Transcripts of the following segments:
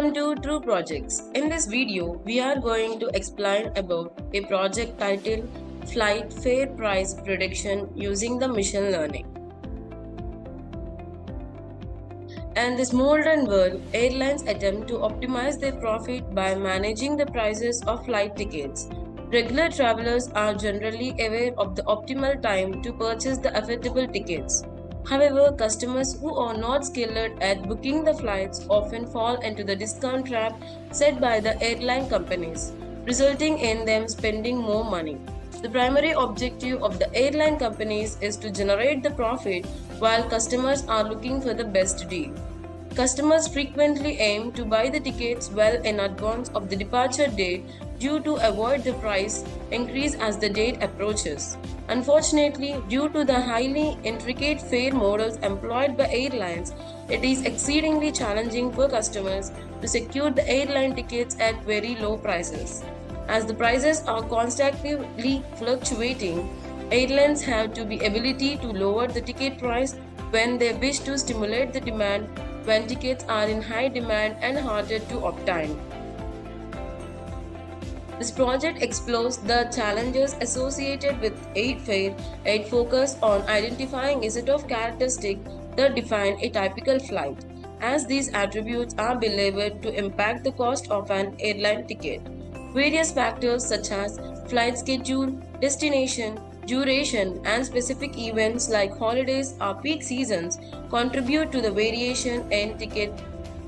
Welcome to True Projects. In this video, we are going to explain about a project titled Flight Fare Price Prediction using the machine learning. In this modern world, airlines attempt to optimize their profit by managing the prices of flight tickets. Regular travelers are generally aware of the optimal time to purchase the affordable tickets. However, customers who are not skilled at booking the flights often fall into the discount trap set by the airline companies, resulting in them spending more money. The primary objective of the airline companies is to generate the profit while customers are looking for the best deal. Customers frequently aim to buy the tickets well in advance of the departure date due to avoid the price increase as the date approaches. Unfortunately, due to the highly intricate fare models employed by airlines, it is exceedingly challenging for customers to secure the airline tickets at very low prices. As the prices are constantly fluctuating, airlines have to be ability to lower the ticket price when they wish to stimulate the demand when tickets are in high demand and harder to obtain. This project explores the challenges associated with airfare. It focuses on identifying a set of characteristics that define a typical flight, as these attributes are believed to impact the cost of an airline ticket. Various factors such as flight schedule, destination, duration, and specific events like holidays or peak seasons contribute to the variation in ticket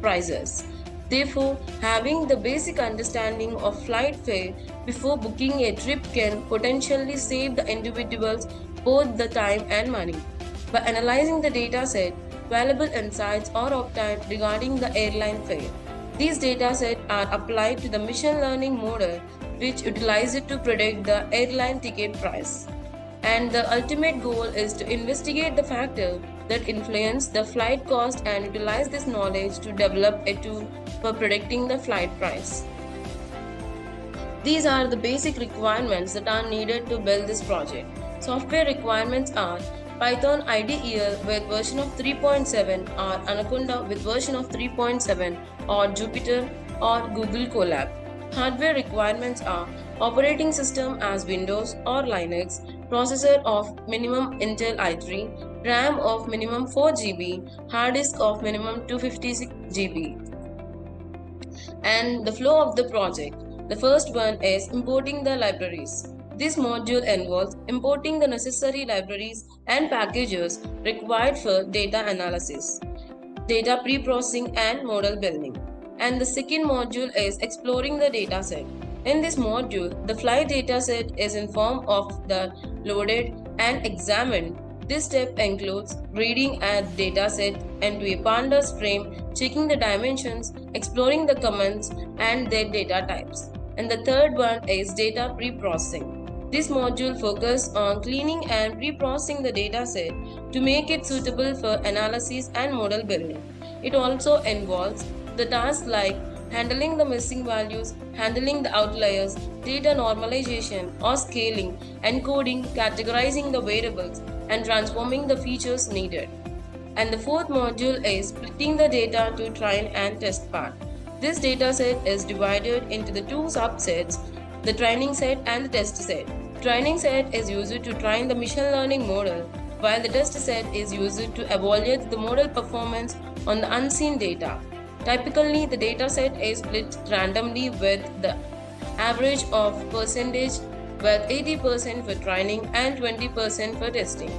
prices. Therefore, having the basic understanding of flight fare before booking a trip can potentially save the individuals both the time and money. By analyzing the dataset, valuable insights are obtained regarding the airline fare. These datasets are applied to the machine learning model which utilizes it to predict the airline ticket price. And the ultimate goal is to investigate the factors that influence the flight cost and utilize this knowledge to develop a tool for predicting the flight price. These are the basic requirements that are needed to build this project. Software requirements are Python IDE with version of 3.7 or Anaconda with version of 3.7 or Jupyter or Google Colab. Hardware requirements are operating system as Windows or Linux, processor of minimum Intel i3, RAM of minimum 4 GB, hard disk of minimum 256 GB. And the flow of the project. The first one is importing the libraries. This module involves importing the necessary libraries and packages required for data analysis, data pre-processing, and model building. And the second module is exploring the dataset. In this module, the flight dataset is in form of the loaded and examined. This step includes reading a dataset into a pandas frame, checking the dimensions, exploring the comments and their data types. And the third one is data pre-processing. This module focuses on cleaning and pre-processing the dataset to make it suitable for analysis and model building. It also involves the tasks like handling the missing values, handling the outliers, data normalization or scaling, encoding, categorizing the variables, and transforming the features needed. And the fourth module is splitting the data to train and test part. This dataset is divided into the two subsets, the training set and the test set. Training set is used to train the machine learning model, while the test set is used to evaluate the model performance on the unseen data. Typically, the dataset is split randomly with the average of percentage with 80% for training and 20% for testing.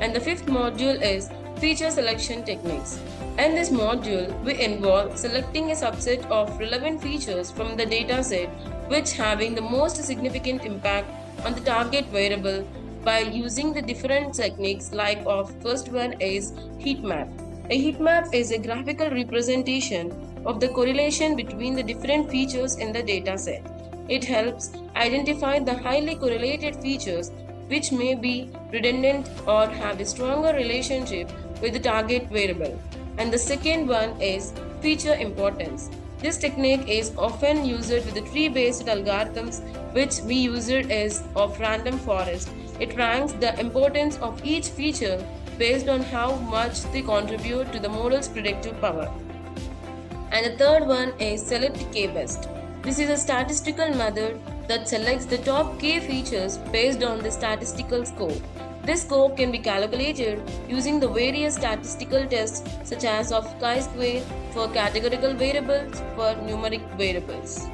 And the fifth module is feature selection techniques. In this module, we involve selecting a subset of relevant features from the dataset which having the most significant impact on the target variable by using the different techniques like of first one is heat map. A heat map is a graphical representation of the correlation between the different features in the dataset. It helps identify the highly correlated features which may be redundant or have a stronger relationship with the target variable. And the second one is feature importance. This technique is often used with the tree-based algorithms which we use it as of random forest. It ranks the importance of each feature based on how much they contribute to the model's predictive power. And the third one is select k-best. This is a statistical method that selects the top k features based on the statistical score. This score can be calculated using the various statistical tests such as of chi-square for categorical variables for numeric variables.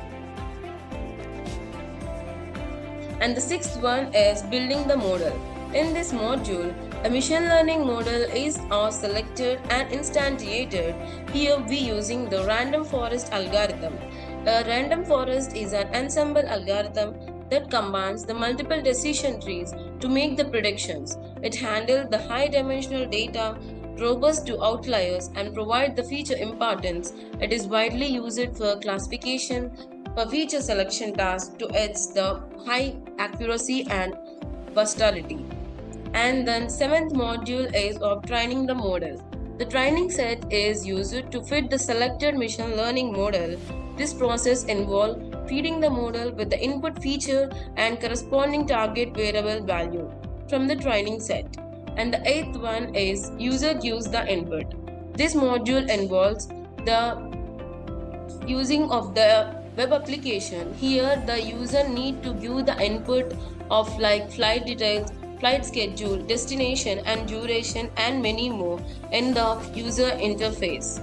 And the sixth one is building the model. In this module, a machine learning model is selected and instantiated. Here we using the random forest algorithm. A random forest is an ensemble algorithm that combines the multiple decision trees to make the predictions. It handles the high dimensional data, robust to outliers, and provide the feature importance. It is widely used for classification, for feature selection tasks to its the high accuracy and versatility. And then seventh module is of training the model. The training set is used to fit the selected machine learning model. This process involves feeding the model with the input feature and corresponding target variable value from the training set. And the eighth one is user gives the input. This module involves the using of the web application. Here the user need to give the input of like flight details, flight schedule, destination and duration and many more in the user interface.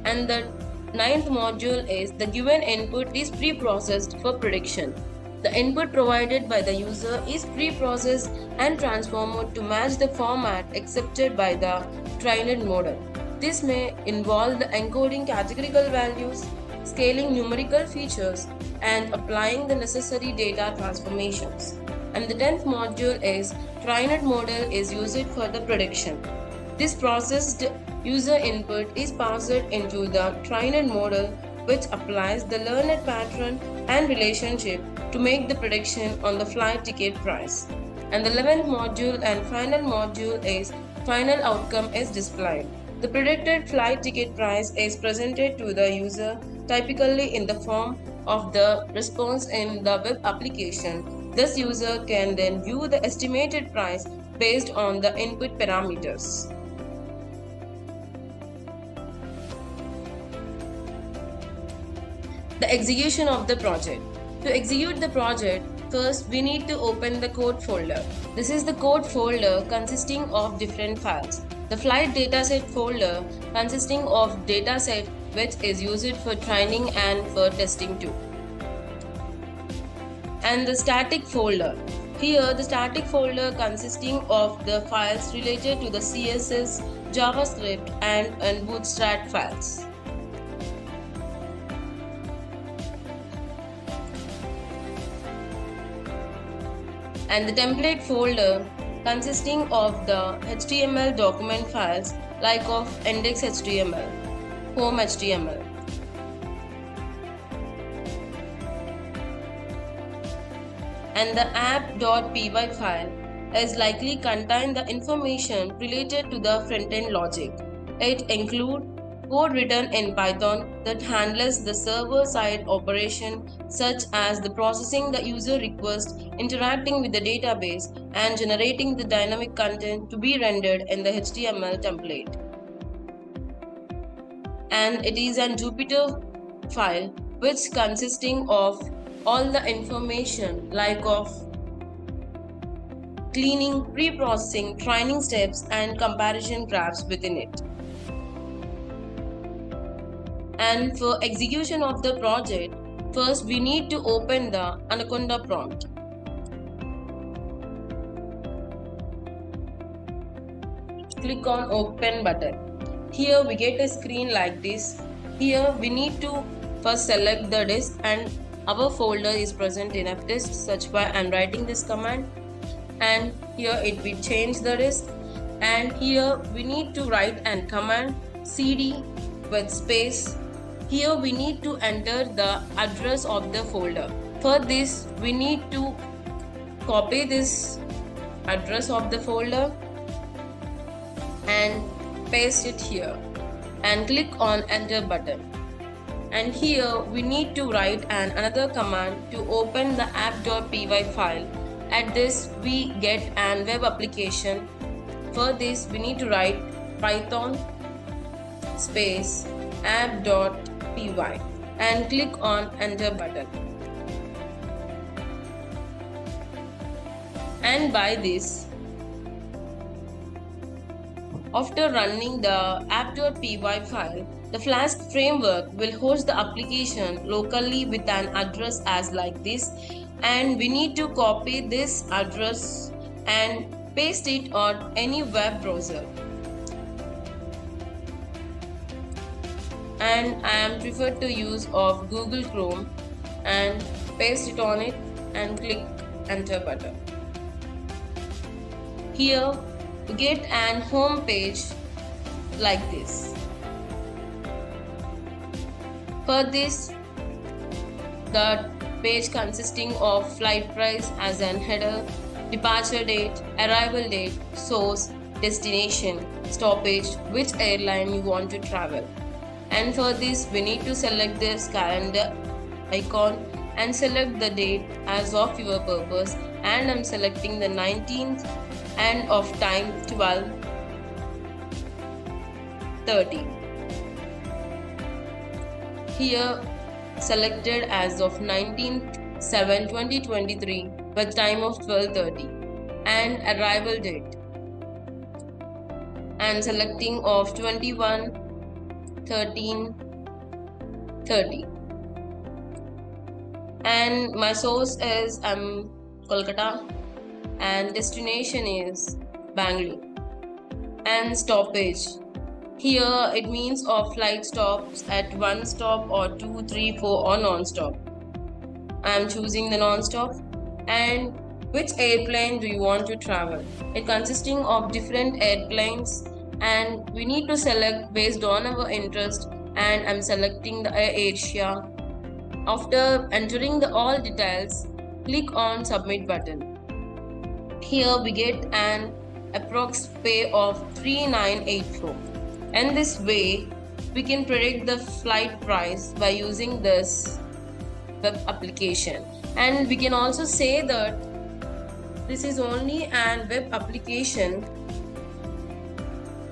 And the ninth module is the given input is pre-processed for prediction. The input provided by the user is pre-processed and transformed to match the format accepted by the trained model. This may involve the encoding categorical values, scaling numerical features, and applying the necessary data transformations. And the 10th module is trained model is used for the prediction. This processed user input is passed into the trained model, which applies the learned pattern and relationship to make the prediction on the flight ticket price. And the 11th module and final module is final outcome is displayed. The predicted flight ticket price is presented to the user typically in the form of the response in the web application. This user can then view the estimated price based on the input parameters. The execution of the project. To execute the project, first we need to open the code folder. This is the code folder consisting of different files. The flight dataset folder consisting of dataset which is used for training and for testing too. And the static folder. Here the static folder consisting of the files related to the CSS, JavaScript and Bootstrap files. And the template folder consisting of the HTML document files like of index.html, home.html. And the app.py file is likely contain the information related to the front-end logic. It includes code written in Python that handles the server-side operation such as the processing the user request, interacting with the database, and generating the dynamic content to be rendered in the HTML template. And it is a Jupyter file which consisting of all the information like of cleaning, pre-processing, training steps, and comparison graphs within it. And for execution of the project, first we need to open the Anaconda prompt. Click on open button. Here we get a screen like this. Here we need to first select the disk and our folder is present in a disk. Such by I'm writing this command, and here it will change the disk, and here we need to write an command cd with space. Here we need to enter the address of the folder. For this we need to copy this address of the folder and paste it here and click on enter button. And here we need to write another command to open the app.py file. At this we get an web application. For this we need to write python space app.py .py and click on enter button. And by this, after running the app.py file, the Flask framework will host the application locally with an address as like this, and we need to copy this address and paste it on any web browser. And I am preferred to use of Google Chrome, and paste it on it and click enter button. Here we get an home page like this. For this, the page consisting of flight price as an header, departure date, arrival date, source, destination, stoppage, which airline you want to travel. And for this, we need to select this calendar icon and select the date as of your purpose, and I'm selecting the 19th and of time 12:30. Here selected as of 19/7/2023 with time of 12:30 and arrival date, and selecting of 21/13/30, and my source is Kolkata and destination is Bangalore. And stoppage, here it means of flight stops at 1 stop or 2, 3, 4 or non-stop. I am choosing the non-stop. And which airplane do you want to travel? It consisting of different airplanes, and we need to select based on our interest, and I'm selecting the Air Asia. After entering the all details, click on submit button. Here we get an approx pay of 3984. And this way we can predict the flight price by using this web application. And we can also say that this is only an web application.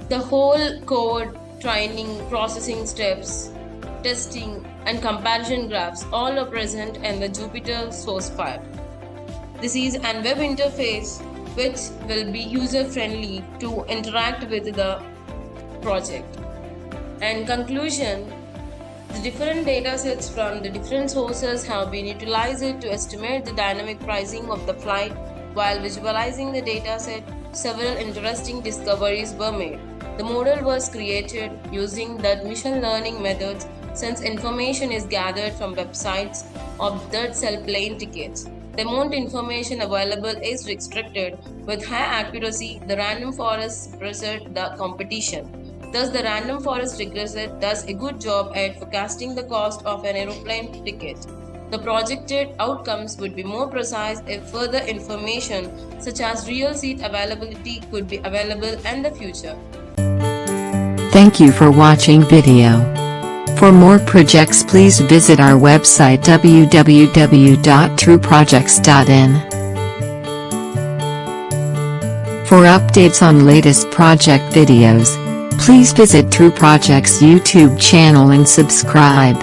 The whole code, training, processing steps, testing and comparison graphs all are present in the Jupyter source file. This is an web interface which will be user-friendly to interact with the project. And conclusion, the different data sets from the different sources have been utilized to estimate the dynamic pricing of the flight. While visualizing the data set, several interesting discoveries were made. The model was created using the machine learning methods, since information is gathered from websites that sell plane tickets. The amount information available is restricted. With high accuracy, the random forest suppressed the competition. Thus, the random forest regressor does a good job at forecasting the cost of an aeroplane ticket. The projected outcomes would be more precise if further information such as real seat availability could be available in the future. Thank you for watching video. For more projects, please visit our website www.trueprojects.in. For updates on latest project videos, please visit True Projects YouTube channel and subscribe.